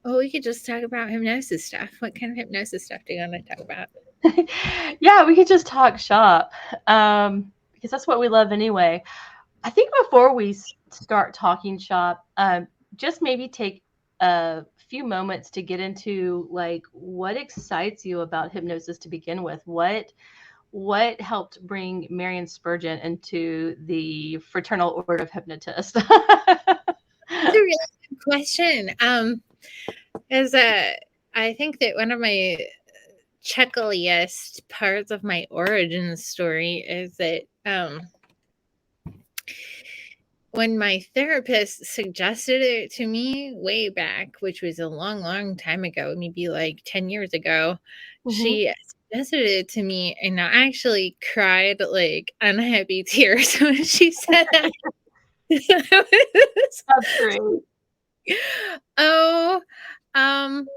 Well, we could just talk about hypnosis stuff. What kind of hypnosis stuff do you want to talk about? Yeah, we could just talk shop, because that's what we love anyway. I think before we start talking shop, just maybe take a few moments to get into like what excites you about hypnosis to begin with. What helped bring Marian Spurgeon into the Fraternal Order of Hypnotists? That's a really good question. As I think that one of my chuckliest parts of my origin story is that when my therapist suggested it to me way back, which was a long, long time ago, maybe like 10 years ago, Hmm. she suggested it to me, and I actually cried like unhappy tears when she said that. That's great. Oh, um,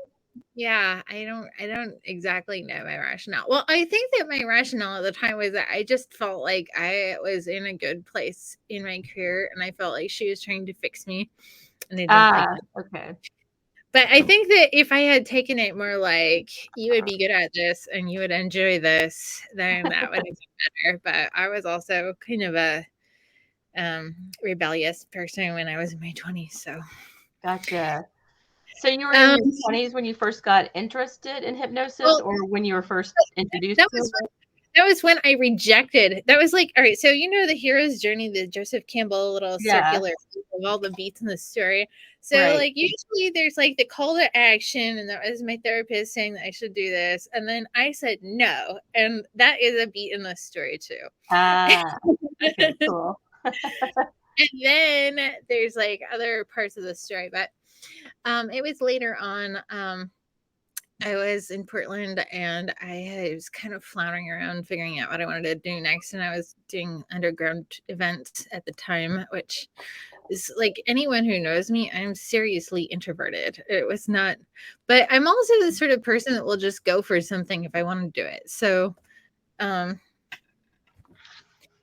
yeah, I don't exactly know my rationale. Well, I think that my rationale at the time was that I just felt like I was in a good place in my career, and I felt like she was trying to fix me, and I didn't like Ah, it. okay. But I think that if I had taken it more like, "You would be good at this and you would enjoy this," then that would have been better. But I was also kind of a, rebellious person when I was in my 20s, so, Gotcha. So you were in um, your 20s when you first got interested in hypnosis, well, or when you were first introduced that to was it? that was when I rejected that was like, all right, so you know the hero's journey, the Joseph Campbell little Yeah, circular of all the beats in the story. So right. like usually there's like the call to action, and that was my therapist saying that I should do this. And then I said no. And that is a beat in the story too. Ah, okay, cool. And then there's like other parts of the story, but it was later on. I was in Portland, and I was kind of floundering around figuring out what I wanted to do next. And I was doing underground events at the time, which is like anyone who knows me, I'm seriously introverted. It was not, but I'm also the sort of person that will just go for something if I want to do it. So, um,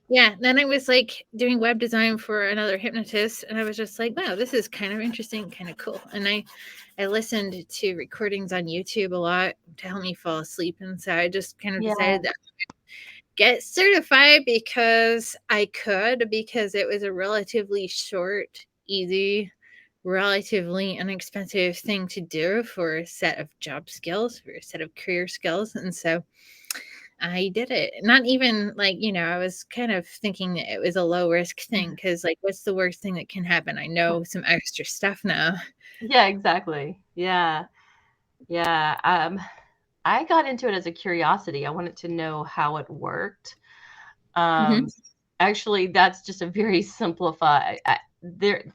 yeah, then I was like doing web design for another hypnotist, and I was just like, wow, this is kind of interesting, kind of cool. And I listened to recordings on YouTube a lot to help me fall asleep. And so I just kind of Yeah, decided that get certified because I could, because it was a relatively short, easy, relatively inexpensive thing to do for a set of job skills, for a set of career skills. And so I did it. Not even like, I was kind of thinking that it was a low risk thing because, like, what's the worst thing that can happen? I know some extra stuff now. yeah, exactly. Yeah, yeah. I got into it as a curiosity. I wanted to know how it worked. Hmm. Um, Actually, that's just a very simplified. There,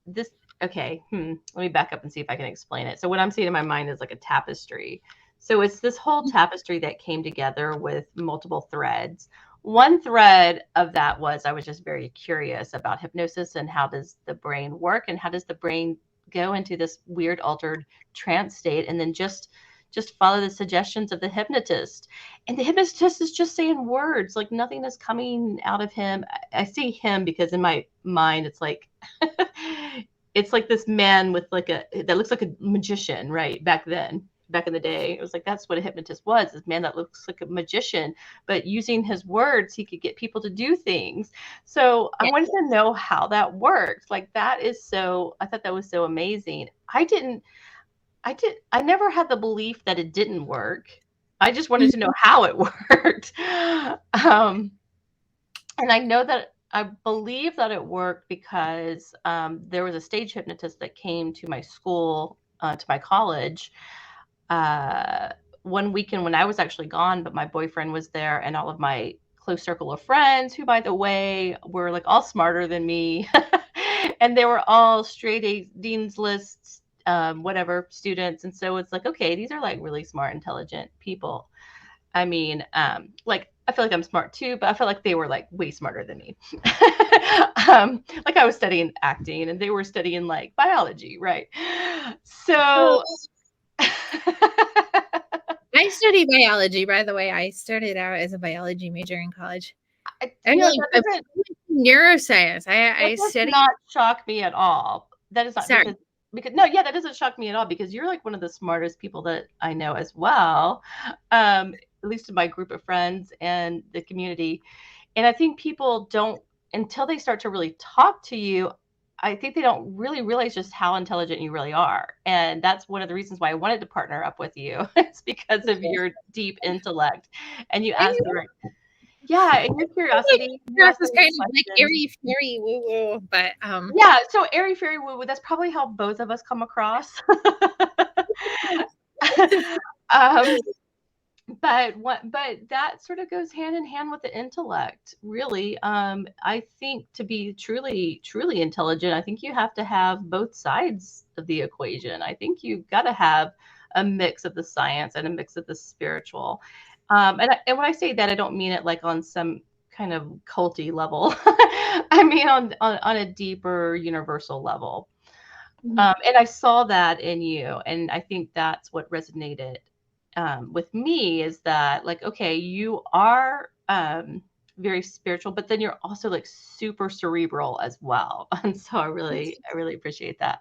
this. Okay, let me back up and see if I can explain it. So what I'm seeing in my mind is like a tapestry. So it's this whole tapestry that came together with multiple threads. One thread of that was I was just very curious about hypnosis and how does the brain work and how does the brain go into this weird altered trance state and then just follow the suggestions of the hypnotist, and the hypnotist is just saying words, like nothing is coming out of him. I see him because in my mind it's like it's like this man with like a that looks like a magician, right? Back in the day, it was like that's what a hypnotist was, this man that looks like a magician, but using his words he could get people to do things. So I Yeah. wanted to know how that works. Like that is so, I thought that was so amazing. I never had the belief that it didn't work. I just wanted to know how it worked. Um, and I know that I believe that it worked because there was a stage hypnotist that came to my school, to my college, uh, one weekend when I was actually gone, but my boyfriend was there, and all of my close circle of friends, who, by the way, were like all smarter than me, and they were all straight A, Dean's lists, whatever students. And so it's like, okay, these are like really smart, intelligent people. I mean, like I feel like I'm smart too, but I feel like they were like way smarter than me. Like I was studying acting and they were studying like biology, right? Oh, So I studied biology, by the way. I started out as a biology major in college. you know, Actually, neuroscience. that I does studied. not shock me at all. That is not Sorry. because no, yeah, that doesn't shock me at all, because you're like one of the smartest people that I know as well, at least in my group of friends and the community. And I think people don't, until they start to really talk to you, I think they don't really realize just how intelligent you really are. And that's one of the reasons why I wanted to partner up with you. It's because of your deep intellect. And you And ask the right, yeah, and your like, curiosity, you Trance ask the is right kind of like questions. airy fairy woo woo, but Yeah, so airy fairy woo woo, that's probably how both of us come across. um, but that sort of goes hand in hand with the intellect, really. I think to be truly intelligent, I think you have to have both sides of the equation. I think you've got to have a mix of the science and a mix of the spiritual. And when I say that, I don't mean it like on some kind of culty level. I mean on a deeper universal level. And I saw that in you, and I think that's what resonated with me, is that, like, okay, you are very spiritual, but then you're also like super cerebral as well. And so I really appreciate that.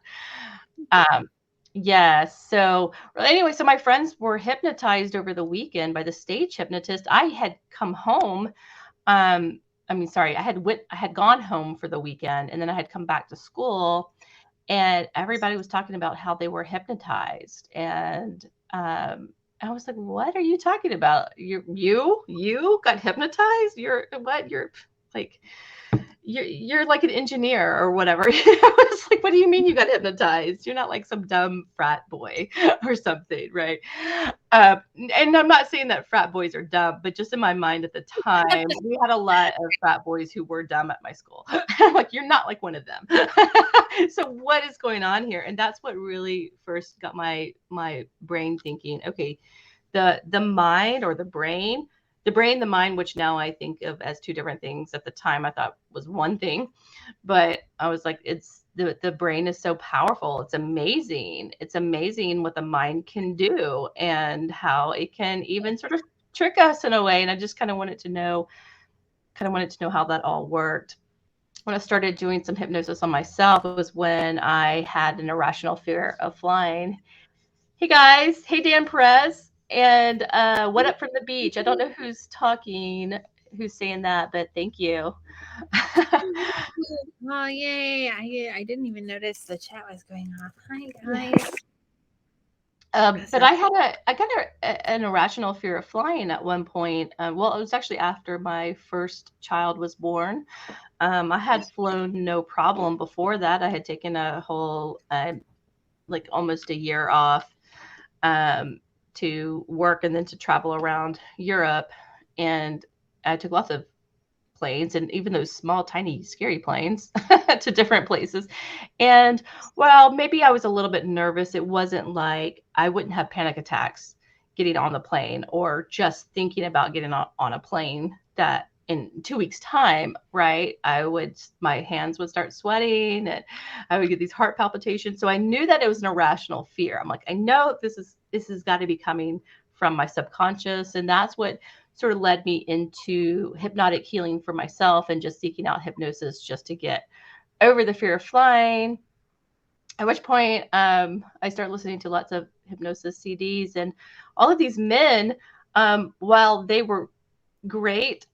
Um, yeah. So well, anyway, so my friends were hypnotized over the weekend by the stage hypnotist. I had come home. I mean, sorry, I had gone home for the weekend, and then I had come back to school, and everybody was talking about how they were hypnotized. And I was like, what are you talking about? You got hypnotized? You're what? You're like an engineer or whatever. I was like, what do you mean you got hypnotized? You're not like some dumb frat boy or something, right? And I'm not saying that frat boys are dumb, but just in my mind at the time, we had a lot of frat boys who were dumb at my school. I'm like, you're not like one of them. So what is going on here? And that's what really first got my brain thinking, okay, the mind or the mind, which now I think of as two different things. At the time I thought was one thing, but I was like, it's the brain is so powerful. It's amazing. It's amazing what the mind can do, and how it can even sort of trick us in a way. And I just wanted to know how that all worked. When I started doing some hypnosis on myself, it was when I had an irrational fear of flying. Hey guys, hey Dan Perez, and what up from the beach? I don't know who's talking, who's saying that, but thank you. oh yay! I didn't even notice the chat was going off. Hi guys. But I got an irrational fear of flying at one point. Well, it was actually after my first child was born. I had flown no problem before that. I had taken a whole like almost a year off to work and then to travel around Europe. And I took lots of planes, and even those small, tiny, scary planes to different places. And well, maybe I was a little bit nervous. It wasn't like I wouldn't have panic attacks getting on the plane, or just thinking about getting on a plane that in 2 weeks time, right, my hands would start sweating, and I would get these heart palpitations. So I knew that it was an irrational fear. I'm like, I know this has got to be coming from my subconscious. And that's what sort of led me into hypnotic healing for myself, and just seeking out hypnosis just to get over the fear of flying. At which point, I started listening to lots of hypnosis CDs, and all of these men, while they were great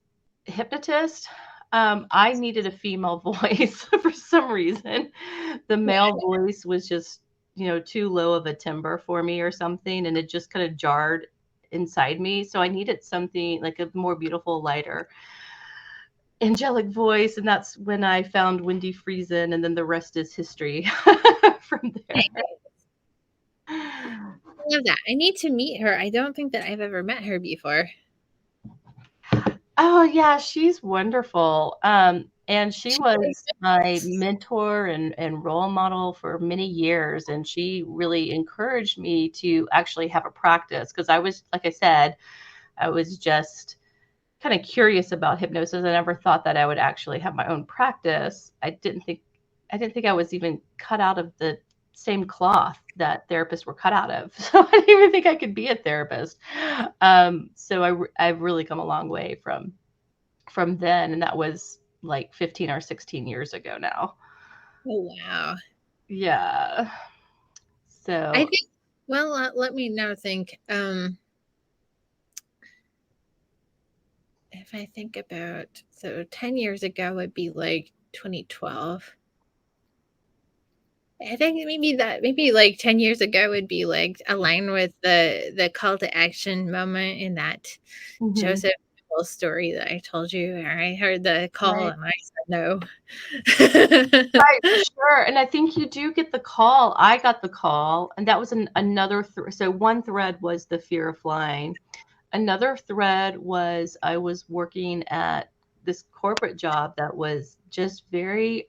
hypnotists, I needed a female voice for some reason. The male voice was just, too low of a timbre for me or something, and it just kind of jarred inside me. So I needed something like a more beautiful, lighter, angelic voice. And that's when I found Wendy Friesen, and then the rest is history from there. I love that. I need to meet her. I don't think that I've ever met her before. Oh yeah, she's wonderful. And she was my mentor and role model for many years. And she really encouraged me to actually have a practice, because I was, like I said, I was just kind of curious about hypnosis. I never thought that I would actually have my own practice. I didn't think I was even cut out of the same cloth that therapists were cut out of. So I didn't even think I could be a therapist. So I've really come a long way from then, and that was like 15 or 16 years ago now. Oh wow. Yeah. I So, think, well, let me now think. If I think about, so 10 years ago would be like 2012. I think maybe like 10 years ago would be like aligned with the call to action moment in that mhm, Joseph Campbell story that I told you, where I heard the call right. and I said no. Right, for sure, and I think you do get the call. I got the call, and that was another so one thread was the fear of flying. Another thread was I was working at this corporate job that was just very,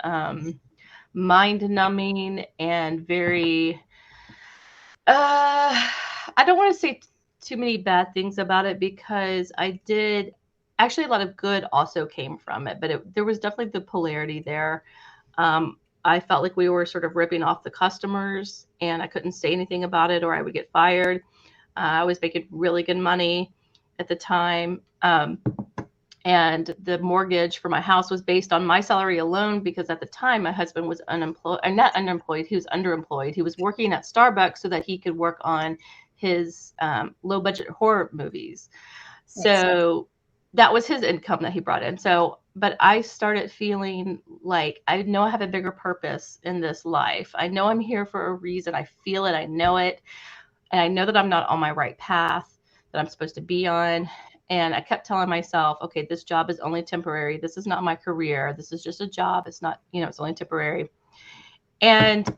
mind numbing and very, I don't wanna say too many bad things about it because I did actually, a lot of good also came from it, but there was definitely the polarity there. I felt like we were sort of ripping off the customers, and I couldn't say anything about it or I would get fired. I was making really good money at the time. And the mortgage for my house was based on my salary alone because at the time my husband was unemployed, and not unemployed, he was underemployed. He was working at Starbucks so that he could work on his low budget horror movies. Nice. So that was his income that he brought in. So, but I started feeling like I know I have a bigger purpose in this life. I know I'm here for a reason. I feel it. I know it. And I know that I'm not on my right path that I'm supposed to be on. And I kept telling myself, okay, this job is only temporary. This is not my career. This is just a job. It's not, it's only temporary. And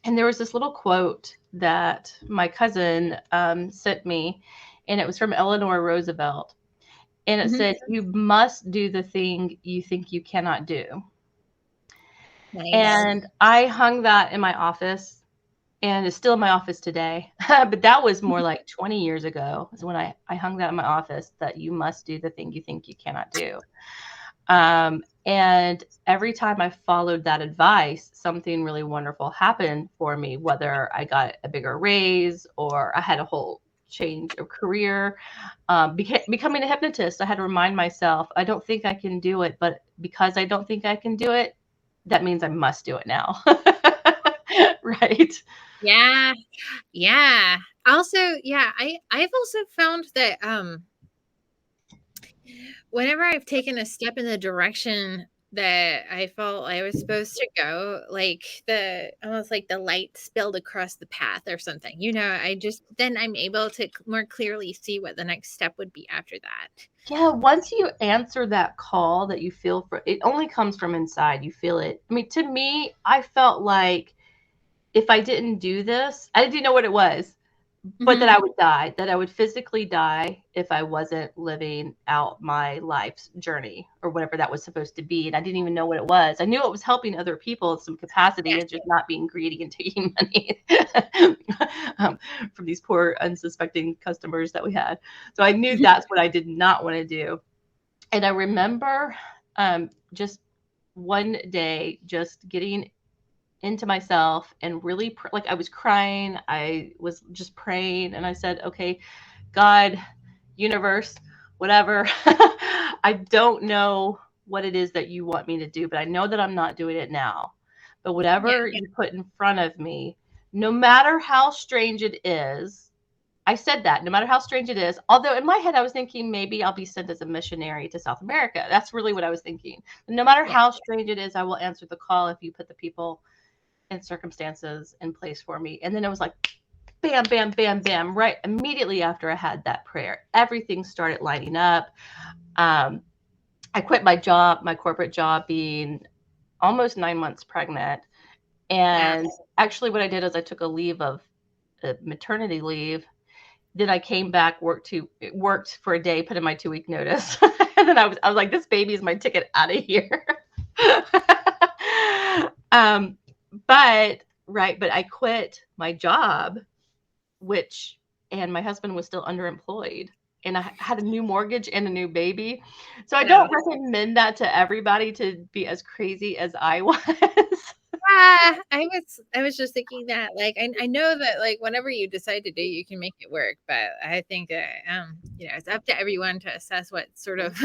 and there was this little quote that my cousin sent me, and it was from Eleanor Roosevelt. And it Mhm. said, "You must do the thing you think you cannot do." Nice. And I hung that in my office, and it's still in my office today. But that was more like 20 years ago, is when I hung that in my office, that you must do the thing you think you cannot do. And every time I followed that advice, something really wonderful happened for me, whether I got a bigger raise or I had a whole change of career. Becoming a hypnotist, I had to remind myself, I don't think I can do it, but because I don't think I can do it, that means I must do it now. Right. Yeah. Yeah. Also, yeah, I've also found that whenever I've taken a step in the direction that I felt I was supposed to go, like the almost like the light spilled across the path or something. I just then I'm able to more clearly see what the next step would be after that. Yeah, once you answer that call that you feel for it only comes from inside. You feel it. I mean, to me, I felt like if I didn't do this, I didn't know what it was, but that Mhm. I would die, that I would physically die if I wasn't living out my life's journey or whatever that was supposed to be. And I didn't even know what it was. I knew it was helping other people in some capacity and Yes. just not being greedy and taking money um, from these poor, unsuspecting customers that we had. So I knew that's what I did not want to do. And I remember just one day just getting into myself and really like I was crying. I was just praying and I said, okay, God, universe, whatever. I don't know what it is that you want me to do, but I know that I'm not doing it now. But Yeah. whatever you put in front of me, no matter how strange it is, I said that no matter how strange it is, although in my head I was thinking maybe I'll be sent as a missionary to South America. That's really what I was thinking. No matter Yeah. how strange it is, I will answer the call if you put the people and circumstances in place for me. And then it was like, bam, bam, bam, bam, right immediately after I had that prayer, everything started lining up. Um, I quit my job, my corporate job, being almost 9 months pregnant. Wow. And actually, what I did is I took a leave of maternity leave. Then I came back, worked for a day, put in my 2 week notice, and then I was like, this baby is my ticket out of here. um, but right, but I quit my job, which and my husband was still underemployed, and I had a new mortgage and a new baby. So I Wow. don't recommend that to everybody to be as crazy as I was. Yeah, I was just thinking that, like, I know that, like, whenever you decide to do, you can make it work, but I think that, you know, it's up to everyone to assess what sort of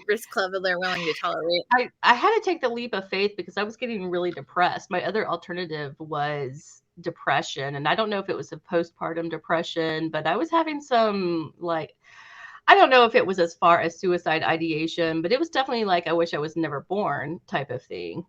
risk level they're willing to tolerate. I had to take the leap of faith because I was getting really depressed. My other alternative was depression, and I don't know if it was a postpartum depression, but I was having some, like, I don't know if it was as far as suicide ideation, but it was definitely like, I wish I was never born type of thing.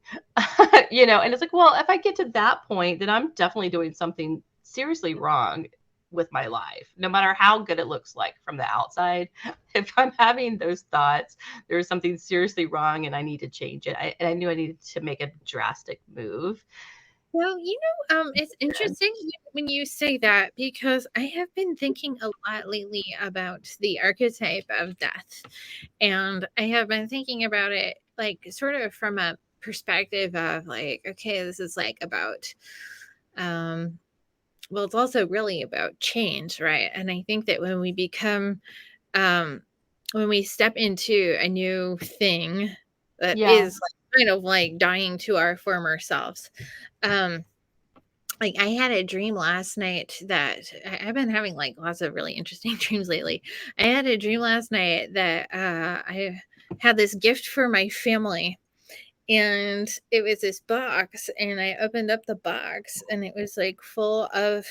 You know, and it's like, well, if I get to that point, then I'm definitely doing something seriously wrong with my life, no matter how good it looks like from the outside. If I'm having those thoughts, there's something seriously wrong and I need to change it. And I knew I needed to make a drastic move. Well, you know, it's interesting when you say that because I have been thinking a lot lately about the archetype of death. And I have been thinking about it like sort of from a perspective of like, okay, this is like about um well, it's also really about change, right? And I think that um when we step into a new thing that Yeah. is like kind of like dying to our former selves. Um like I had a dream last night that I've been having like lots of really interesting dreams lately. I had a dream last night that I had this gift for my family, and it was this box, and I opened up the box and it was like full of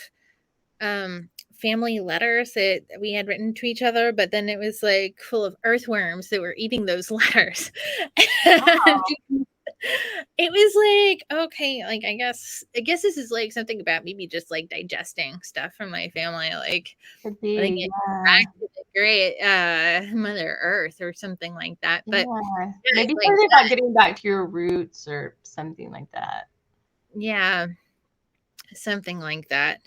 family letters that we had written to each other, but then it was like full of earthworms that were eating those letters. And it was like, okay, like I guess this is like something about maybe just like digesting stuff from my family, like Could letting be. it Yeah. back to the great Mother Earth or something like that. But Yeah. yeah, Maybe it's like something about getting back to your roots or something like that. yeah, something like that.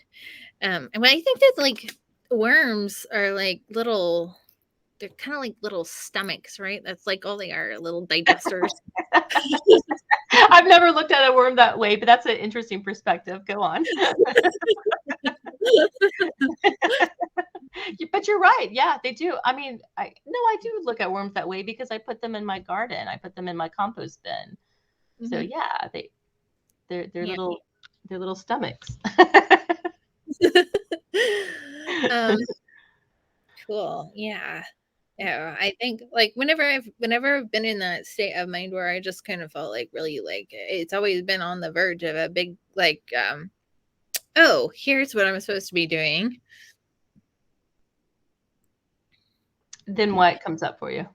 And I think that like worms are like little they're kind of like little stomachs, right? That's like all they are, little digesters. I've never looked at a worm that way, but that's an interesting perspective. Go on. But you're right. Yeah, they do. I mean, I do look at worms that way because I put them in my garden. I put them in my compost bin. So Mhm. yeah, they're Yeah. little stomachs. um, cool. Yeah. Yeah, I think like whenever I've been in that state of mind where I just kind of felt like really like it's always been on the verge of a big like oh, here's what I'm supposed to be doing. Then what comes up for you?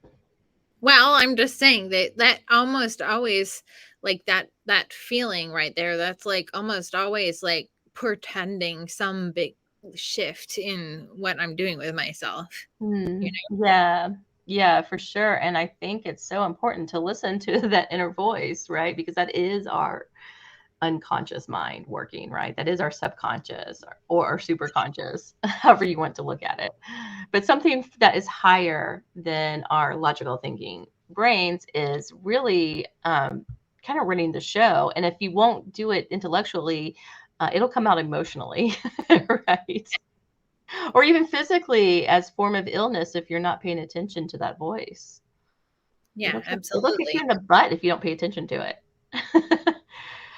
Well, I'm just saying that that almost always like that feeling right there, that's like almost always like portending some big shift in what I'm doing with myself, you Yeah, yeah, for sure. And I think it's so important to listen to that inner voice, right? Because that is our unconscious mind working, right? That is our subconscious or our superconscious, however you want to look at it. But something that is higher than our logical thinking brains is really kind of running the show. And if you won't do it intellectually, it'll come out emotionally, right? Or even physically as form of illness if you're not paying attention to that voice. Yeah, It'll kick you absolutely. in the butt if you don't pay attention to it.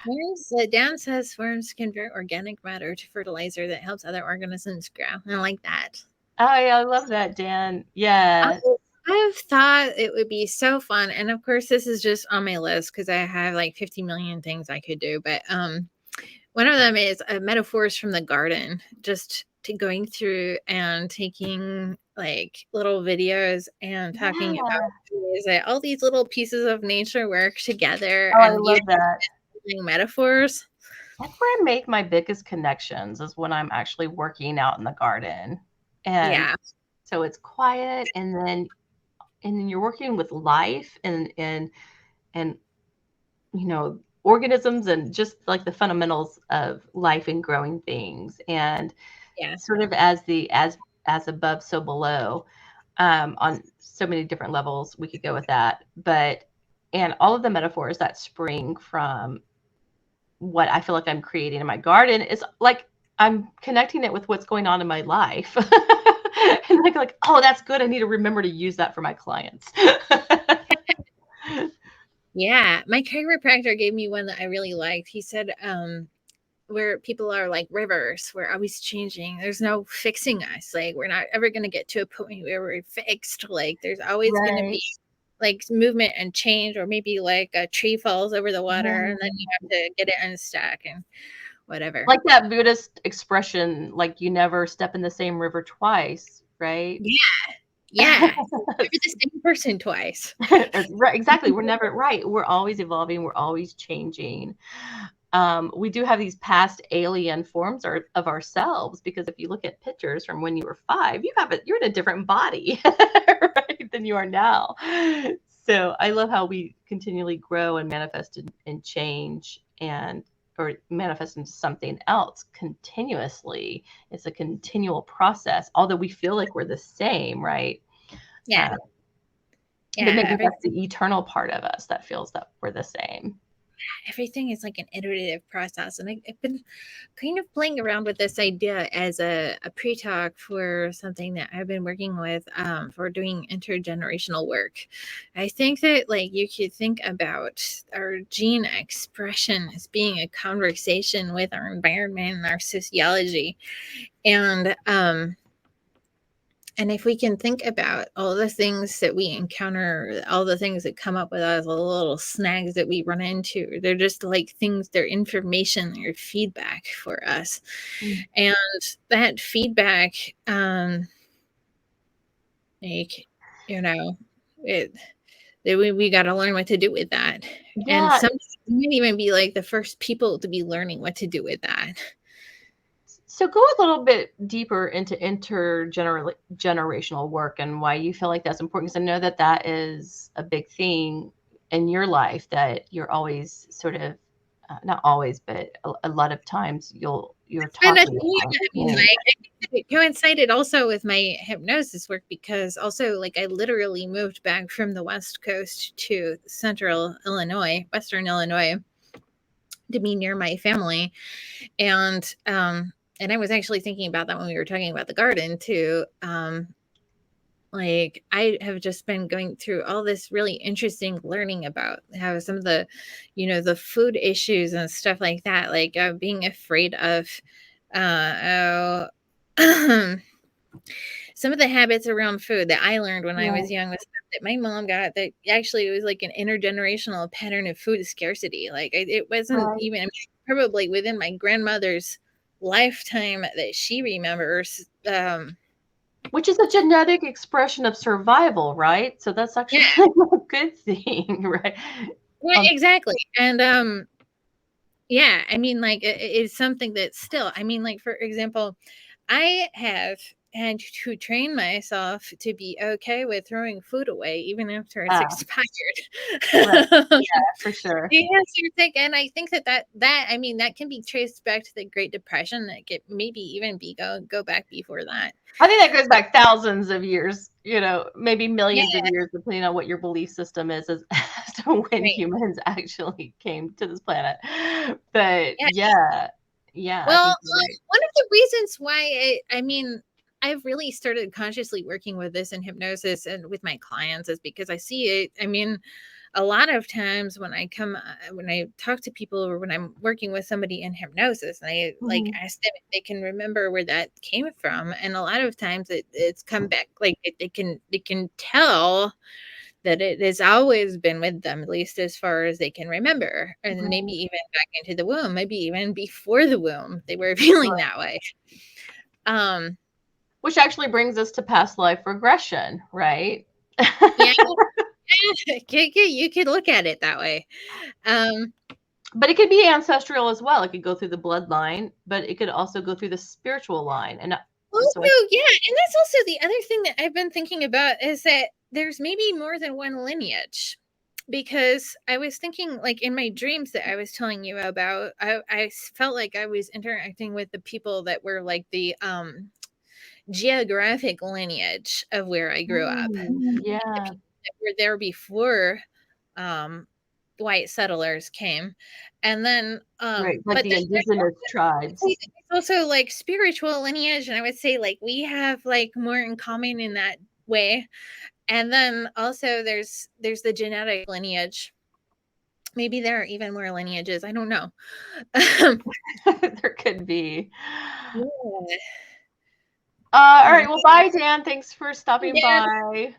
Worms, Dan says worms convert organic matter to fertilizer that helps other organisms grow. I like that. Oh, yeah, I love that, Dan. I Yeah. I've thought it would be so fun, and of course, this is just on my list because I have like 50 million things I could do. But one of them is metaphors from the garden, just to going through and taking like little videos and talking Yeah. about ways that all these little pieces of nature work together Oh, I and love that. using metaphors. That's where I make my biggest connections is when I'm actually working out in the garden. And Yeah, so it's quiet and then you're working with life and organisms and just like the fundamentals of life and growing things. And yeah, sort of as above, so below, on so many different levels we could go with that. But and all of the metaphors that spring from what I feel like I'm creating in my garden is like I'm connecting it with what's going on in my life. And oh, that's good. I need to remember to use that for my clients. Yeah, my chiropractor gave me one that I really liked. He said, where people are like rivers, we're always changing. There's no fixing us. Like we're not ever going to get to a point where we're fixed. Like there's always going to Right. be like movement and change, or maybe like a tree falls over the water and then you have to get it unstuck and whatever. Like that Buddhist expression, like you never step in the same river twice, right? Yeah. Yeah. You're the same person twice. Right, exactly. We're never right. We're always evolving. We're always changing. We do have these past alien forms of ourselves, because if you look at pictures from when you were 5, you're in a different body, right, than you are now. So I love how we continually grow and manifest and change, and or manifest into something else continuously. It's a continual process, although we feel like we're the same, right? Yeah. Uh, but Yeah. maybe that's the eternal part of us that feels that we're the same. Everything is like an iterative process. And I've been kind of playing around with this idea as a pre-talk for something that I've been working with for doing intergenerational work. I think that like you could think about our gene expression as being a conversation with our environment and our sociology. And if we can think about all the things that we encounter, all the things that come up with us, all the little snags that we run into, they're just like things, they're information, they're feedback for us. Mm. And that feedback, like, you know, it, we got to learn what to do with that. And Yeah. some we might even be like the first people to be learning what to do with that. So go a little bit deeper into intergenerational work and why you feel like that's important. Because I know that that is a big thing in your life, that you're always sort of, not always, but a lot of times you're And I talking think, about I mean, things. like, I think that it coincided also with my hypnosis work because also, like, I literally moved back from the West Coast to Central Illinois, Western Illinois, to be near my family. And I was actually thinking about that when we were talking about the garden too. Like I have just been going through all this really interesting learning about how some of the, the food issues and stuff like that, like being afraid of, oh, some of the habits around food that I learned when I was Right. young was stuff that my mom got that actually it was like an intergenerational pattern of food scarcity. Like it wasn't Right. even, I mean, probably within my grandmother's lifetime that she remembers. Which is a genetic expression of survival, right? So that's Yeah, actually kind of a good thing, right? right, Um, exactly. And yeah, I mean, like, it's something that still, I mean, like, for example, I have had to train myself to be okay with throwing food away even after it's ah, expired. right. Yeah, for sure. Yes, you're sick, and I think that I mean, that can be traced back to the Great Depression, that could maybe even be go back before that. I think that goes back thousands of years, maybe Yeah, millions of years, depending on what your belief system is as to when right. humans actually came to this planet. But Yeah. yeah, I Well, think you're right. one of the reasons why I mean, I've really started consciously working with this in hypnosis and with my clients is because I see it. I mean, a lot of times when I talk to people or when I'm working with somebody in hypnosis, and I like Mhm. ask them if they can remember where that came from, and a lot of times it's come back like they can tell that it has always been with them, at least as far as they can remember, and maybe Right, even back into the womb, maybe even before the womb, they were feeling right. that way. Um, Which actually brings us to past life regression, right? yeah, you could look at it that way. Um, But it could be ancestral as well. It could go through the bloodline, but it could also go through the spiritual line. So Also, yeah, and that's also the other thing that I've been thinking about is that there's maybe more than one lineage. Because I was thinking, like in my dreams that I was telling you about, I felt like I was interacting with the people that were like the geographic lineage of where I grew up, the Yeah, people that were there before um, white settlers came, and then right. Like but the then indigenous tribes. there's also like spiritual lineage, and I would say like we have like more in common in that way. And then also there's the genetic lineage. Maybe there are even more lineages. I don't know. There could be. Yeah. All right. Well, bye, Dan. Thanks for stopping Yeah. by.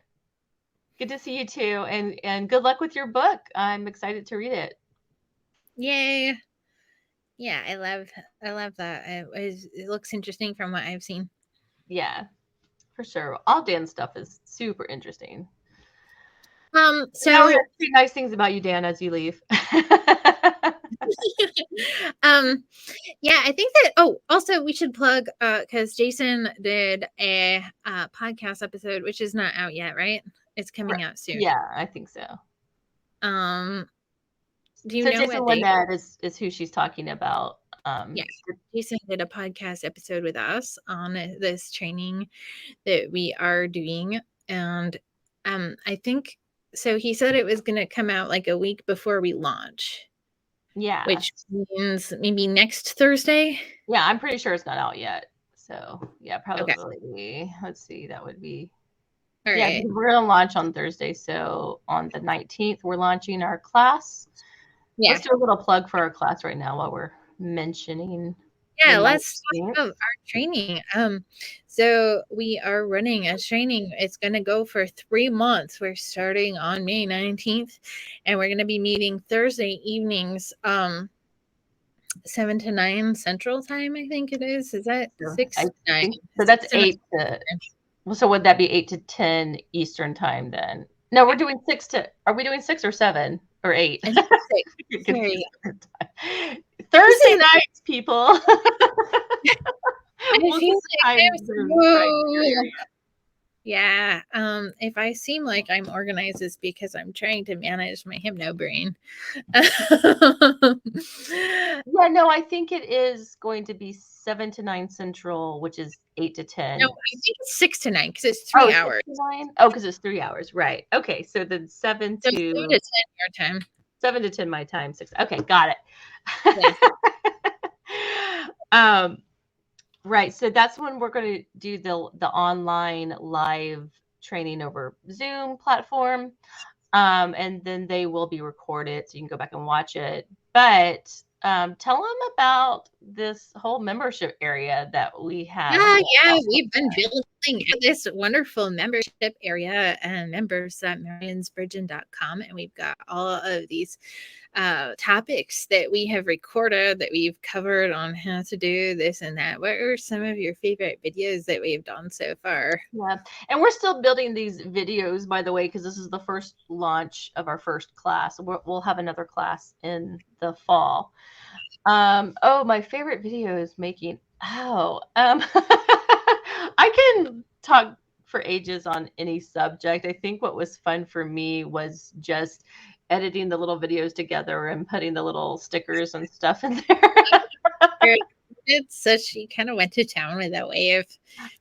Good to see you too, and good luck with your book. I'm excited to read it. Yay. Yeah, I love that. It looks interesting from what I've seen. Yeah, for sure. All Dan's stuff is super interesting. Now we So have 3 nice things about you, Dan, as you leave. um yeah, I think that also we should plug cuz Jason did a podcast episode which is not out yet, right? It's coming out soon. Yeah, I think so. Do you So know Jason what date? Lynette is who she's talking about. Yeah. Jason did a podcast episode with us on this training that we are doing, and I think so he said it was going to come out like a week before we launch, Yeah. which means maybe next Thursday. Yeah, I'm pretty sure it's not out yet. So, yeah, Okay. probably. Let's see, that would be. All Yeah, right. we're going to launch on Thursday. So, on the 19th, we're launching our class. Yeah. Let's do a little plug for our class right now while we're mentioning. Yeah, let's talk about our training. So we are running a training. It's going to go for 3 months. We're starting on May 19th, and we're going to be meeting Thursday evenings, 7 to 9 Central Time, I think it is. Is that 6 to 9? So that's 6 to 9. 8 to. Well, so would that be 8 to 10 Eastern time then? No, we're doing 6 to. Are we doing 6 or 7 or 8? I think it's 6. Thursday nights, people. I feel like there's yeah. If I seem like I'm organized, it's because I'm trying to manage my hypno brain. Yeah, no, I think it is going to be 7 to 9 Central, which is 8 to 10. No, I think it's 6 to 9 because it's 3 hours. 6 to 9? Oh, because it's 3 hours, right? Okay, so then 7 So to 7 to 10 your time. 7 to 10 my time. 6. Okay, got it. Yeah. Right. So that's when we're going to do the online live training over Zoom platform. And then they will be recorded so you can go back and watch it. But tell them about this whole membership area that we have. Yeah, we've been building this wonderful membership area and members at mariansbridgen.com, and we've got all of these topics that we have recorded that we've covered on how to do this and that. What are some of your favorite videos that we've done so far? Yeah, and we're still building these videos, by the way, because this is the first launch of our first class. We'll have another class in the fall. My favorite video is making. I can talk for ages on any subject. I think what was fun for me was just editing the little videos together and putting the little stickers and stuff in there. It's such, you kind of went to town with that way of,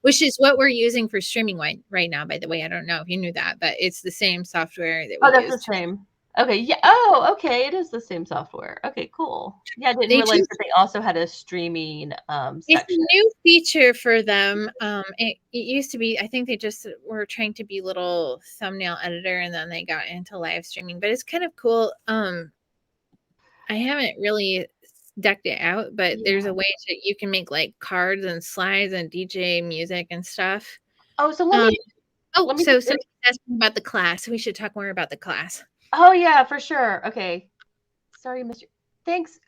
which is what we're using for streaming right now, by the way. I don't know if you knew that, but it's the same software that we that's use. the same. Okay. Yeah. Oh, okay. It is the same software. Okay, cool. Yeah, I didn't realize that they also had a streaming section. It's a new feature for them. It used to be, I think they just were trying to be little thumbnail editor, and then they got into live streaming. But it's kind of cool. I haven't really decked it out, but there's a way you can make like cards and slides and DJ music and stuff. Oh, so let me. So somebody's asking about the class. We should talk more about the class. Oh yeah, for sure. Okay. Sorry, Mr. Thanks.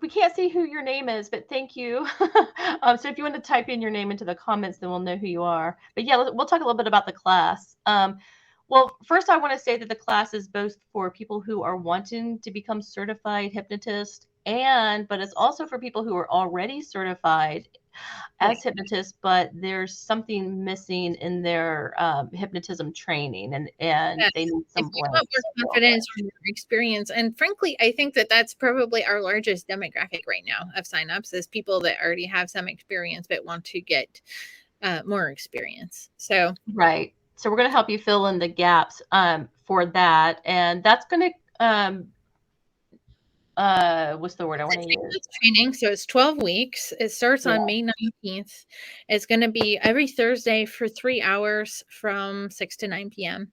We can't see who your name is, but thank you. So if you want to type in your name into the comments, then we'll know who you are. But yeah, we'll talk a little bit about the class. Well, first I want to say that the class is both for people who are wanting to become certified hypnotists, but it's also for people who are already certified as hypnotists, but there's something missing in their hypnotism training, and they need some more confidence from your experience. And frankly, I think that that's probably our largest demographic right now of signups is people that already have some experience but want to get more experience. So right. So we're going to help you fill in the gaps for that, and that's going to what's the word I want to use? Training. So it's 12 weeks. It starts on May 19th. It's going to be every Thursday for 3 hours from 6 to 9 p.m.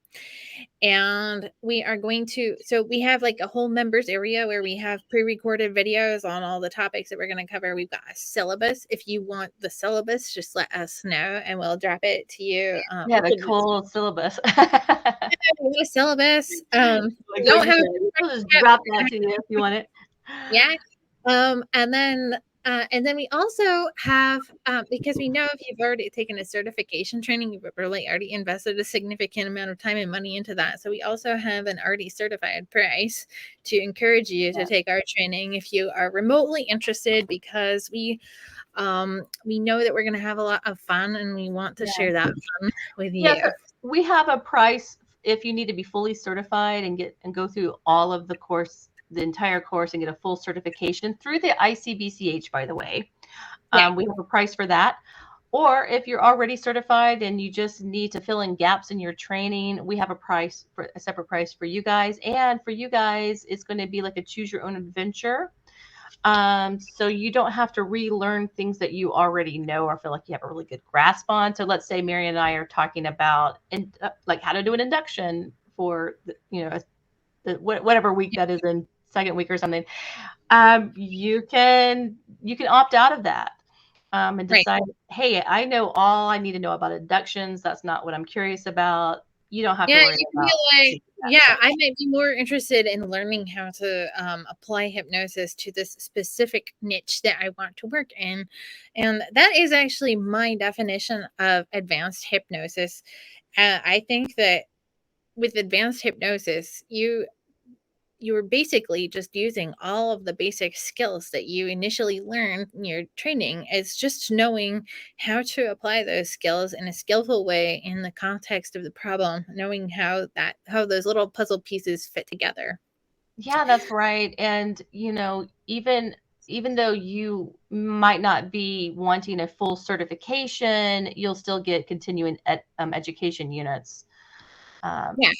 And we are going to, so we have like a whole members area where we have pre-recorded videos on all the topics that we're going to cover. We've got a syllabus. If you want the syllabus, just let us know and we'll drop it to you. We have a cool syllabus. A syllabus. Like We what don't you have said, we'll just drop that to you if you want it. yeah. And then we also have, because we know if you've already taken a certification training, you've really already invested a significant amount of time and money into that. So we also have an already certified price to encourage you to take our training if you are remotely interested, because we know that we're going to have a lot of fun and we want to share that fun with Yeah, you. so we have a price if you need to be fully certified and go through all of the course, the entire course, and get a full certification through the ICBCH, by the way. Yeah. We have a price for that. Or if you're already certified and you just need to fill in gaps in your training, we have a separate price for you guys. And for you guys, it's going to be like a choose your own adventure. So you don't have to relearn things that you already know or feel like you have a really good grasp on. So let's say Marian and I are talking about like how to do an induction for whatever week that is, in second week or something. You can opt out of that. And Right. decide, hey, I know all I need to know about inductions. That's not what I'm curious about. You don't have to Yeah, worry you can about be like, that yeah, stuff. I might be more interested in learning how to apply hypnosis to this specific niche that I want to work in. And that is actually my definition of advanced hypnosis. I think that with advanced hypnosis, you're basically just using all of the basic skills that you initially learned in your training. It's just knowing how to apply those skills in a skillful way in the context of the problem, knowing how those little puzzle pieces fit together. Yeah, that's right. And even though you might not be wanting a full certification, you'll still get continuing education units um, Yeah.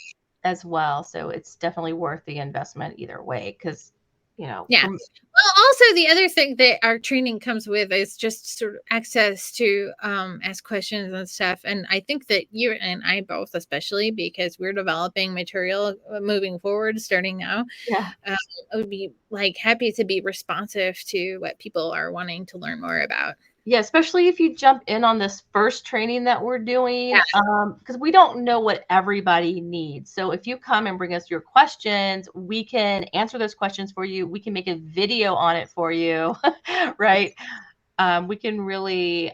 as well. So it's definitely worth the investment either way, because Yeah. from Well, also the other thing that our training comes with is just sort of access to ask questions and stuff. And I think that you and I both, especially because we're developing material moving forward, starting now, yeah. I would be like happy to be responsive to what people are wanting to learn more about. Yeah, especially if you jump in on this first training that we're doing, Yeah. because we don't know what everybody needs. So if you come and bring us your questions, we can answer those questions for you. We can make a video on it for you, right? We can really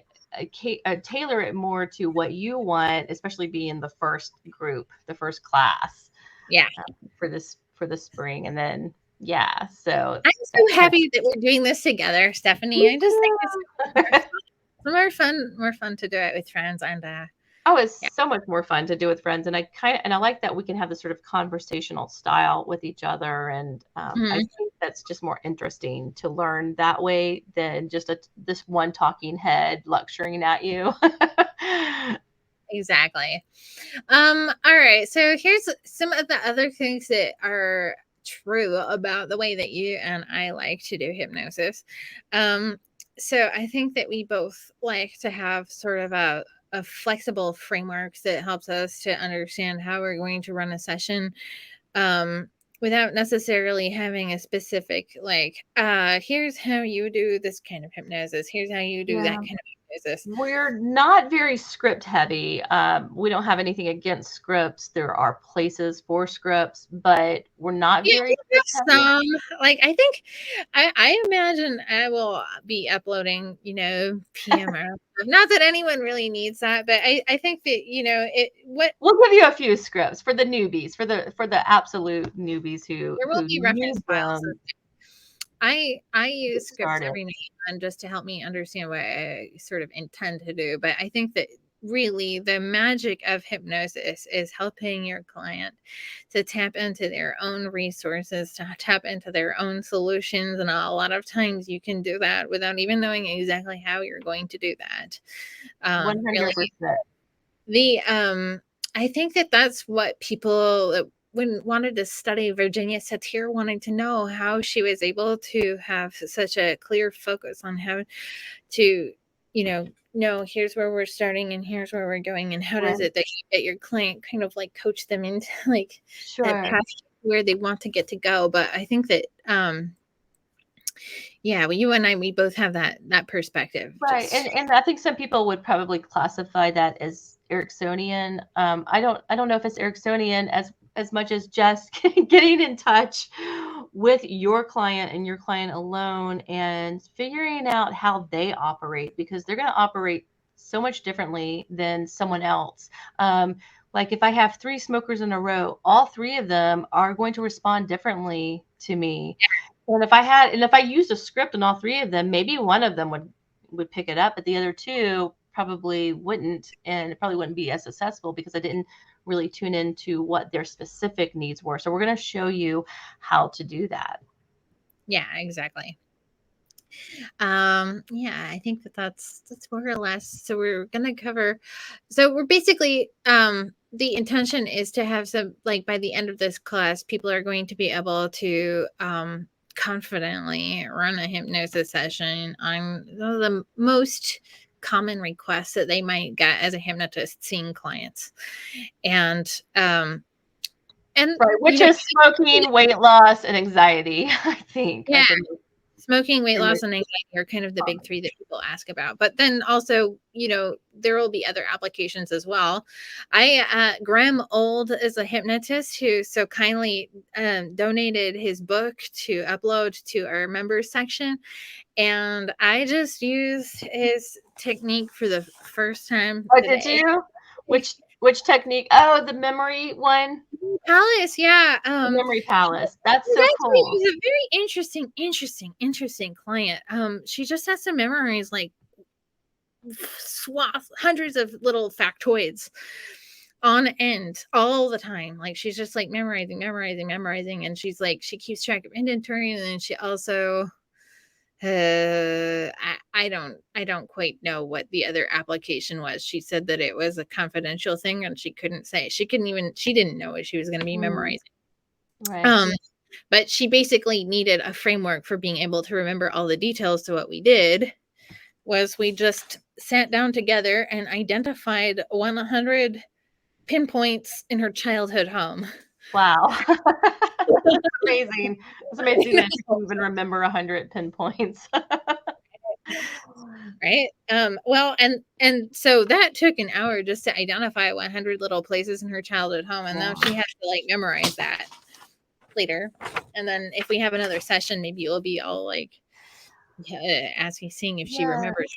tailor it more to what you want, especially being the first group, the first class Yeah. for the spring, and then yeah. So I'm that's so kind happy that we're doing this together, Stephanie. I just think it's of. more fun to do it with friends. And Oh, it's yeah. so much more fun to do with friends, and I like that we can have this sort of conversational style with each other, and I Mhm. think that's just more interesting to learn that way than just this one talking head lecturing at you. Exactly. All right. So here's some of the other things that are true about the way that you and I like to do hypnosis. Um, so I think that we both like to have sort of a flexible framework that helps us to understand how we're going to run a session, um, without necessarily having a specific, like, here's how you do this kind of hypnosis, here's how you do that Yeah. kind of hypnosis. We're not very script heavy. We don't have anything against scripts. There are places for scripts, but we're not Yeah, very we script have heavy. some. Like, I think I imagine I will be uploading, PMR. Not that anyone really needs that, but I think that, it what We'll give you a few scripts for the newbies, for the absolute newbies there will who be need reference files. them I to get use scripts started. every now and then just to help me understand what I sort of intend to do, but I think that really the magic of hypnosis is helping your client to tap into their own resources, to tap into their own solutions, and a lot of times you can do that without even knowing exactly how you're going to do that. Really, 100%. the I think that that's what people that when wanted to study Virginia Satir wanted to know how she was able to have such a clear focus on how to, no, here's where we're starting and here's where we're going, and how does Right. it that you get your client kind of like coach them into like that Sure. path where they want to get to go. But I think that yeah, well, you and I, we both have that perspective. Right. Just And I think some people would probably classify that as Ericksonian. I don't know if it's Ericksonian as much as just getting in touch with your client and your client alone and figuring out how they operate, because they're going to operate so much differently than someone else. Like if I have 3 smokers in a row, all 3 of them are going to respond differently to me. And if I used a script on all 3 of them, maybe one of them would pick it up, but the other 2 probably wouldn't, and it probably wouldn't be as successful because I didn't really tune into what their specific needs were. So we're going to show you how to do that. yeah, exactly. Yeah, I think that's more or less. So we're gonna cover. So we're basically the intention is to have some, like, by the end of this class, people are going to be able to confidently run a hypnosis session on the most common requests that they might get as a hypnotist seeing clients, and Right, which is smoking, weight loss, and anxiety, I think. yeah, smoking, weight loss, and anxiety are kind of the big 3 that people ask about. But then also, there will be other applications as well. Graham Old is a hypnotist who so kindly donated his book to upload to our members section. And I just used his technique for the first time Oh, did today. you? Which technique? Oh, the memory one? Palace, yeah. The memory palace. That's She's so actually cool. she's a very interesting client. She just has to memorize like hundreds of little factoids on end all the time. Like she's just like memorizing, and she's like she keeps track of inventory, and then she also I don't quite know what the other application was. She said that it was a confidential thing, and she didn't know what she was going to be memorizing. Right. But she basically needed a framework for being able to remember all the details. So what we did was we just sat down together and identified 100 pinpoints in her childhood home. Wow. That's amazing. It's amazing that you can even remember 100 pinpoints. Right. Well, and so that took an hour just to identify 100 little places in her childhood home, and now she has to like memorize that later. And then if we have another session, maybe it'll be all like asking, seeing if she remembers.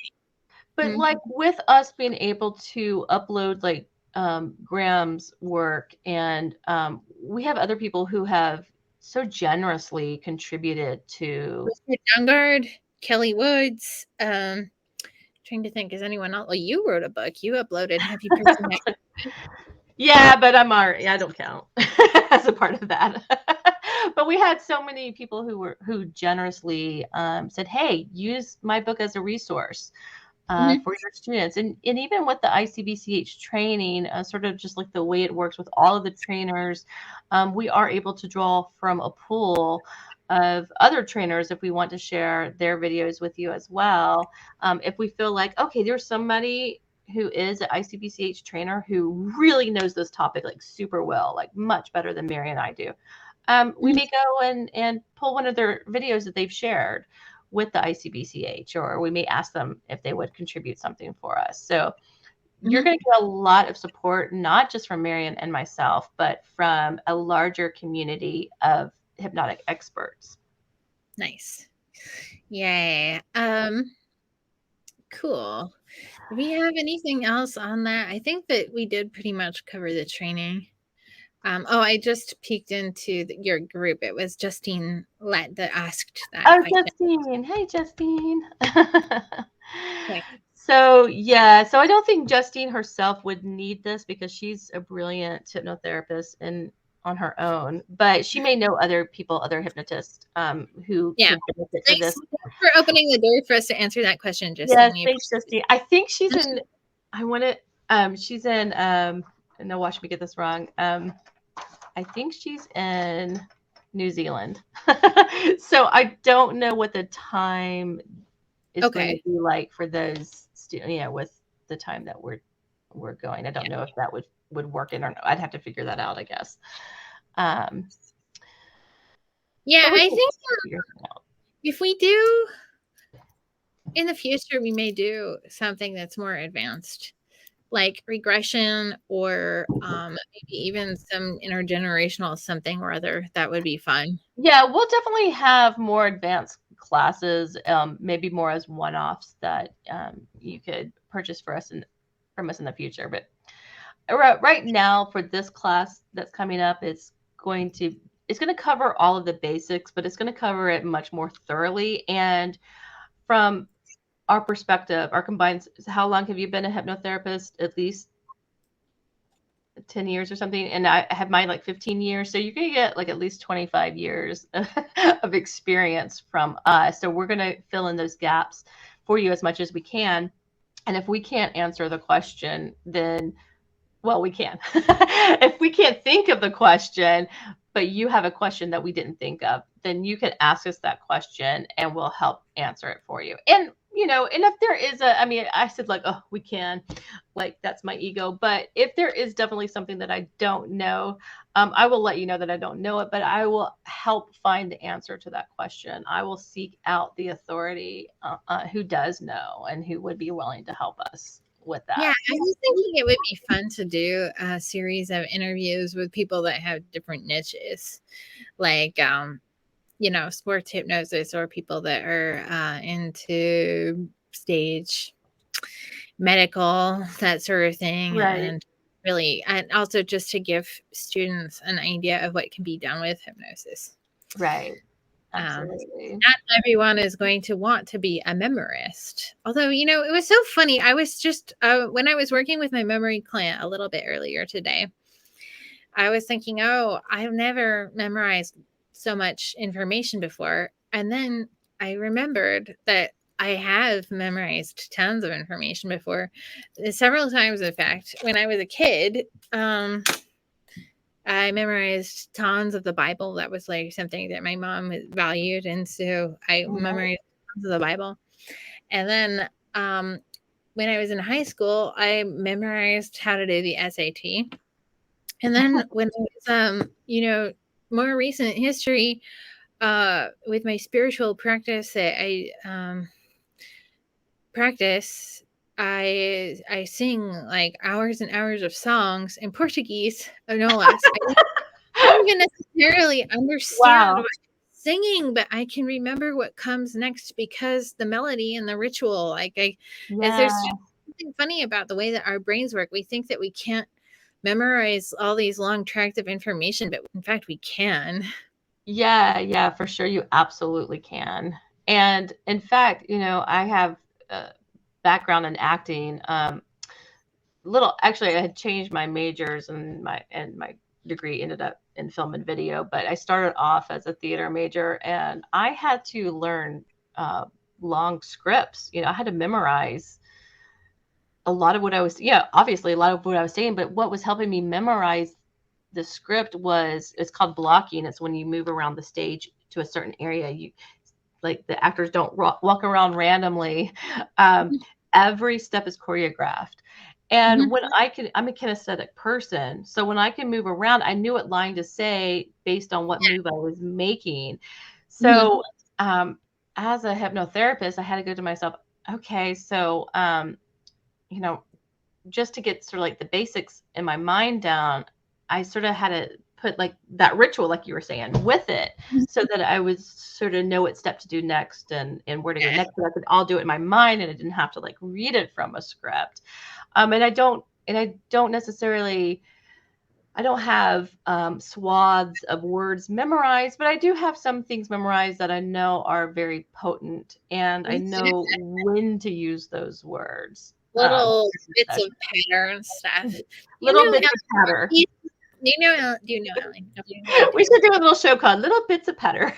But like with us being able to upload like Graham's work, and we have other people who have so generously contributed to Youngard, Kelly Woods. Trying to think, is anyone else? Well, you wrote a book. You uploaded Happy Person. Yeah, but I don't count as a part of that. But we had so many people who generously said, "Hey, use my book as a resource for your students." And even with the ICBCH training, sort of just like the way it works with all of the trainers, we are able to draw from a pool of other trainers if we want to share their videos with you as well. If we feel like, okay, there's somebody who is an ICBCH trainer who really knows this topic like super well, like much better than Mary and I do. We may go and pull one of their videos that they've shared with the ICBCH, or we may ask them if they would contribute something for us. So you're going to get a lot of support, not just from Marian and myself, but from a larger community of hypnotic experts. Nice. Yay. Cool. Do we have anything else on that? I think that we did pretty much cover the training. I just peeked into your group. It was Justine that asked that Oh, question. Justine. Hey, Justine. Okay. So, yeah, so I don't think Justine herself would need this because she's a brilliant hypnotherapist and on her own, but she may know other people, other hypnotists who Yeah. could benefit from Thanks this. for opening the door for us to answer that question, Justine. Yes, We thanks, Justine. I think she's in, she's in, no, watch me get this wrong. I think she's in New Zealand. So I don't know what the time is going to be like for those with the time that we're going. I don't know if that would work in or not. I'd have to figure that out, I guess. Yeah, But we I can think figure it out. if we do in the future, we may do something that's more advanced, like regression or maybe even some intergenerational something or other. That would be fun. Yeah, we'll definitely have more advanced classes, maybe more as one-offs that you could purchase from us in the future. But right now, for this class that's coming up, it's going to cover all of the basics, but it's going to cover it much more thoroughly. And from our perspective, our combined, how long have you been a hypnotherapist? At least 10 years or something, and I have mine like 15 years, so you're gonna get like at least 25 years of experience from us. So we're gonna fill in those gaps for you as much as we can, and if we can't answer the question, then well, we can. If we can't think of the question, but you have a question that we didn't think of, then you can ask us that question and we'll help answer it for you. And and if there is I said like, oh, we can, like, that's my ego. But if there is definitely something that I don't know, I will let you know that I don't know it, but I will help find the answer to that question. I will seek out the authority who does know and who would be willing to help us with Yeah, that. I was thinking it would be fun to do a series of interviews with people that have different niches, like sports hypnosis or people that are into stage medical, that sort of thing, Right. and also just to give students an idea of what can be done with hypnosis. Right. Um, Absolutely. Not everyone is going to want to be a memorist. Although, it was so funny. I was just, when I was working with my memory client a little bit earlier today, I was thinking, oh, I've never memorized so much information before. And then I remembered that I have memorized tons of information before, several times, in fact. When I was a kid, I memorized tons of the Bible. That was like something that my mom valued. And so I Right. memorized tons of the Bible. And then when I was in high school, I memorized how to do the SAT. And then when it was, more recent history, with my spiritual practice that I practice, I sing like hours and hours of songs in Portuguese, no less. I don't even necessarily understand Wow. what I'm singing, but I can remember what comes next because the melody and the ritual, as Yeah. there's just something funny about the way that our brains work. We think that we can't memorize all these long tracts of information, but in fact, we can. Yeah, yeah, for sure. You absolutely can. And in fact, I have a background in acting. Actually, I had changed my majors, and my degree ended up in film and video, but I started off as a theater major, and I had to learn long scripts. I had to memorize a lot of what I was, yeah, obviously a lot of what I was saying, but what was helping me memorize the script was, it's called blocking. It's when you move around the stage to a certain area. You, like, the actors don't walk around randomly. Um, every step is choreographed. And Mhm. when I'm a kinesthetic person. So when I can move around, I knew what line to say based on what move I was making. Mhm. So, as a hypnotherapist, I had to go to myself, okay, so, you know, just to get sort of like the basics in my mind down, I sort of had to put like that ritual, like you were saying, with it, so that I would sort of know what step to do next and where to go Yeah. next. So I could all do it in my mind and I didn't have to like read it from a script. And I don't necessarily, I don't have swaths of words memorized, but I do have some things memorized that I know are very potent, and I Me too. know when to use those words. Little In bits the of pattern stuff. session. You Little know, bits of patter. do you know Ellen? No, you know, I We do. should do a little show called Little Bits of Patter.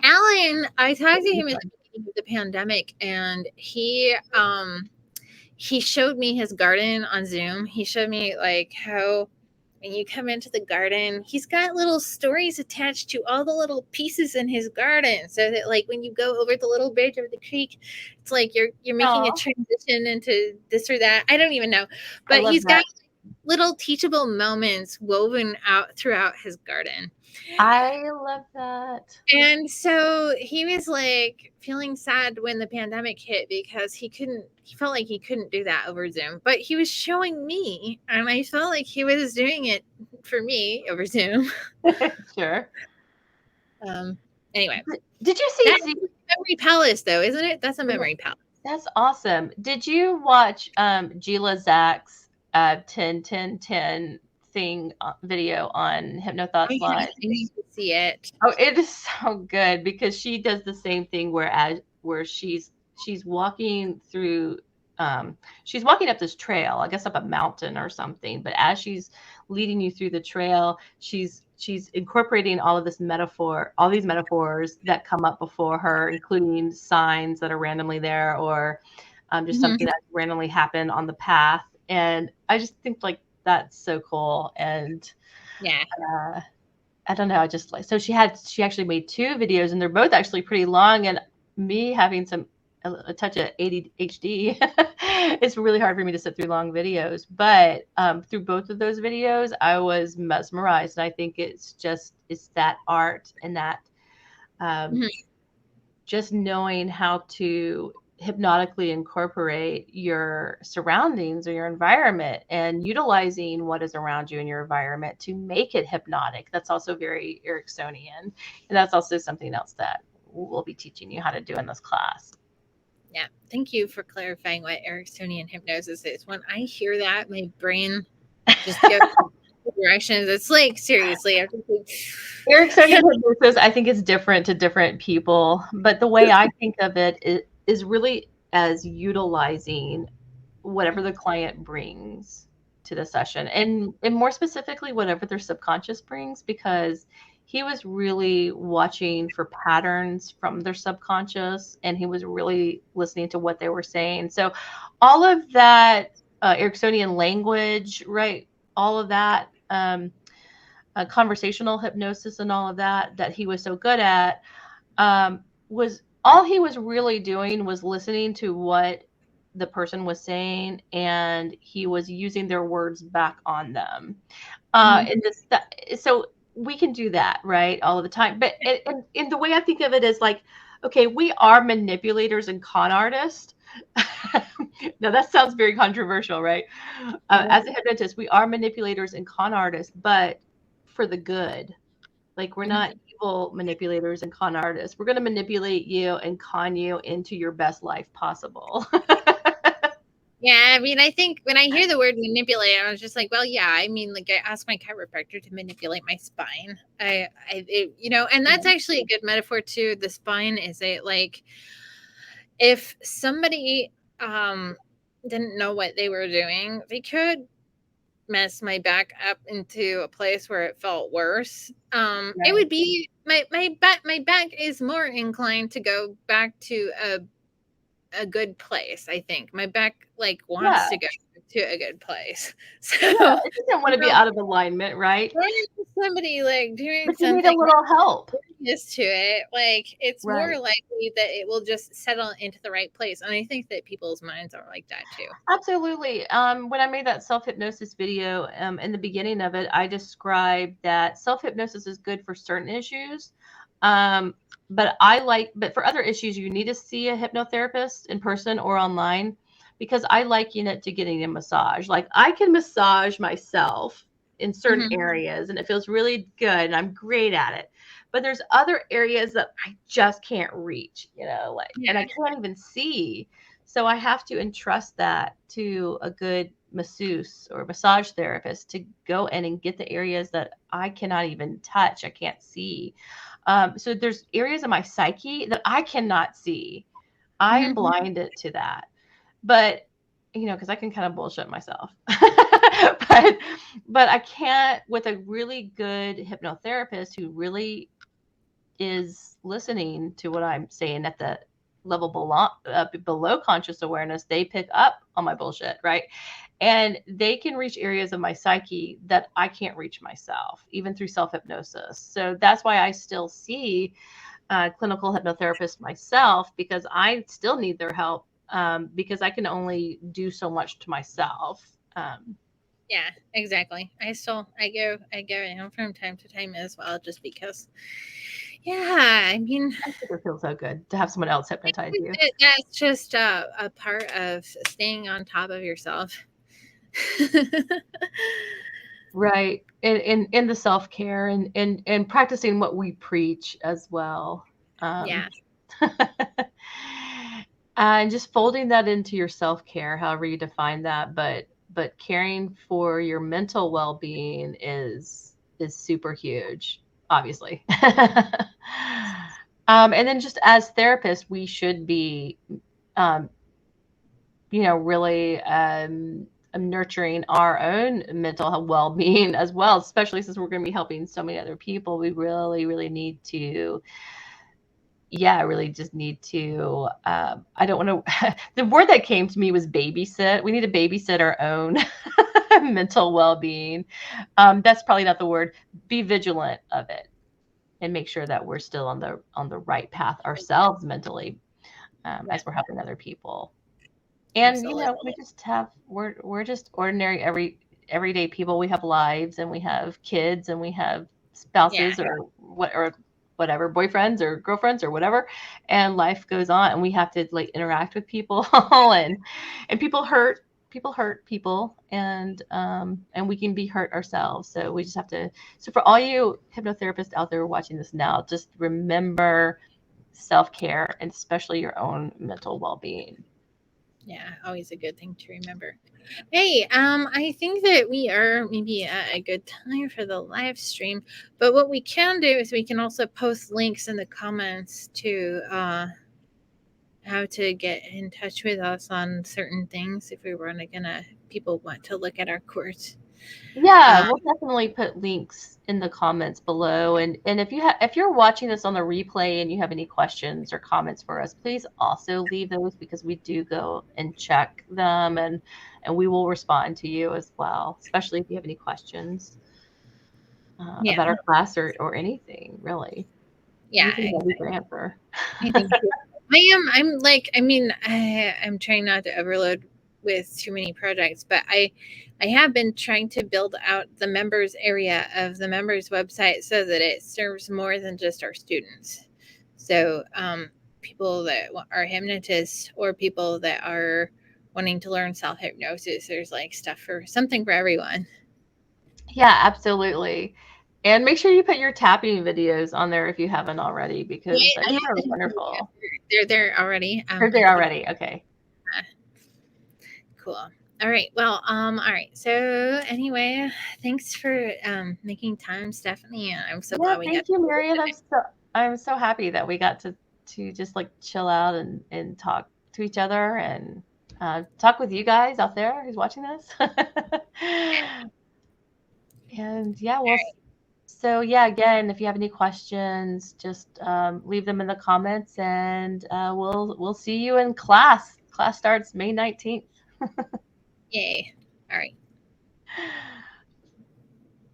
Alan, I talked to him at the beginning of the pandemic, and he showed me his garden on Zoom. He showed me like how when you come into the garden, he's got little stories attached to all the little pieces in his garden, so that like when you go over the little bridge over the creek, it's like you're making a Oh, transition into this or that. I don't even know, I but love he's got that. little teachable moments woven out throughout his garden. I love that. And so he was like feeling sad when the pandemic hit because he felt like he couldn't do that over Zoom, but he was showing me and I felt like he was doing it for me over Zoom. Sure. Um, anyway, Did you see that's Z? Memory Palace though, isn't it? That's a Memory Palace. That's awesome. Did you watch Gila Zach's 10 10 10 thing video on I HypnoThoughts have Live? I need to see it. Oh, it is so good because she does the same thing where she's walking through she's walking up this trail, I guess up a mountain or something, but as she's leading you through the trail, she's incorporating all these metaphors that come up before her, including signs that are randomly there or just Mhm. something that randomly happened on the path. And I just think like that's so cool. And Yeah. uh, I don't know. I just like, so she actually made two videos and they're both actually pretty long. And me having a touch of ADHD, it's really hard for me to sit through long videos. But through both of those videos, I was mesmerized. And I think it's that art and that um, Mhm. just knowing how to hypnotically incorporate your surroundings or your environment and utilizing what is around you in your environment to make it hypnotic. That's also very Ericksonian. And that's also something else that we'll be teaching you how to do in this class. Yeah. Thank you for clarifying what Ericksonian hypnosis is. When I hear that, my brain just goes directions. It's like seriously, I'm just like, Ericksonian hypnosis, I think, is different to different people, but the way I think of it is really as utilizing whatever the client brings to the session, and more specifically whatever their subconscious brings, because he was really watching for patterns from their subconscious and he was really listening to what they were saying. So all of that Ericksonian language, right, all of that conversational hypnosis and all of that he was so good at, was all he was really doing was listening to what the person was saying and he was using their words back on them. Mhm. And so we can do that, right, all of the time. But and the way I think of it is like, okay, we are manipulators and con artists. Now that sounds very controversial, right? As a hypnotist, we are manipulators and con artists, but for the good. Like we're Mhm. not evil manipulators and con artists. We're going to manipulate you and con you into your best life possible. Yeah, I mean, I think when I hear the word manipulate, I was just like, well, yeah, I mean, like I asked my chiropractor to manipulate my spine. And that's actually a good metaphor too. The spine is a like if somebody didn't know what they were doing, they could mess my back up into a place where it felt worse. It Right. would be my back is more inclined to go back to a good place, I think. My back like Yeah. wants to go to a good place. Yeah. So It doesn't want you to be know, out of alignment, right? run into somebody like doing But you need a something little help. previous to it, like it's more Right. likely that it will just settle into the right place. And I think that people's minds are like that too. Absolutely. When I made that self hypnosis video, in the beginning of it, I described that self hypnosis is good for certain issues. Um, but for other issues, you need to see a hypnotherapist in person or online because I liken it to getting a massage. Like I can massage myself in certain Mhm. areas and it feels really good and I'm great at it. But there's other areas that I just can't reach, and I Yeah. can't even see. So I have to entrust that to a good masseuse or massage therapist to go in and get the areas that I cannot even touch, I can't see. So there's areas of my psyche that I cannot see. I am Mhm. blinded to that. But because I can kind of bullshit myself. but I can't with a really good hypnotherapist who really is listening to what I'm saying at the level below conscious awareness, they pick up on my bullshit, right? And they can reach areas of my psyche that I can't reach myself, even through self hypnosis. So that's why I still see clinical hypnotherapists myself, because I still need their help, because I can only do so much to myself. Yeah, exactly. I go in from time to time as well, just because. Yeah, I mean, It feels so good to have someone else hypnotize you. that's just a part of staying on top of yourself. Right. In the self-care and practicing what we preach as well. Yeah, And just folding that into your self-care, however you define that, but caring for your mental well-being is super huge, obviously. And then just as therapists, we should be um, really nurturing our own mental well-being as well, especially since we're going to be helping so many other people. We really, really need to, yeah, really just need to, I don't want to, the word that came to me was babysit. We need to babysit our own mental well-being. That's probably not the word. Be vigilant of it and make sure that we're still on the right path ourselves mentally, yeah, as we're helping other people. And we absolutely. just have we're just ordinary everyday people. We have lives and we have kids and we have Yeah, spouses or whatever, boyfriends or girlfriends or whatever, and life goes on and we have to like interact with people and people hurt people, and we can be hurt ourselves. So we just have to, so for all you hypnotherapists out there watching this now, just remember self-care and especially your own mental well-being. yeah, always a good thing to remember. Hey, I think that we are maybe at a good time for the live stream, but what we can do is we can also post links in the comments to how to get in touch with us on certain things if we were gonna people want to look at our course. Yeah, Uh, we'll definitely put links in the comments below. And if you're watching this on the replay and you have any questions or comments for us, please also leave those because we do go and check them, and we will respond to you as well, especially if you have any questions yeah, about our class or anything, really. yeah, Anything that we can answer. I think I'm like I mean I'm trying not to overload with too many projects, but I have been trying to build out the members area of the members website so that it serves more than just our students. So people that are hypnotists or people that are wanting to learn self hypnosis, there's like stuff for something for everyone. Yeah, absolutely. And make sure you put your tapping videos on there if you haven't already, because I those have are them. wonderful. They're there already. They're I there can already. Okay. Cool. All right. Well, all right. So anyway, thanks for making time, Stephanie. And I'm so Yeah, glad we got thank to you, do this Marian. today. I'm so happy that we got to just like chill out and talk to each other and talk with you guys out there who's watching this. And yeah, so yeah, again, if you have any questions, just leave them in the comments, and we'll see you in class. Class starts May 19th. Yay. All right.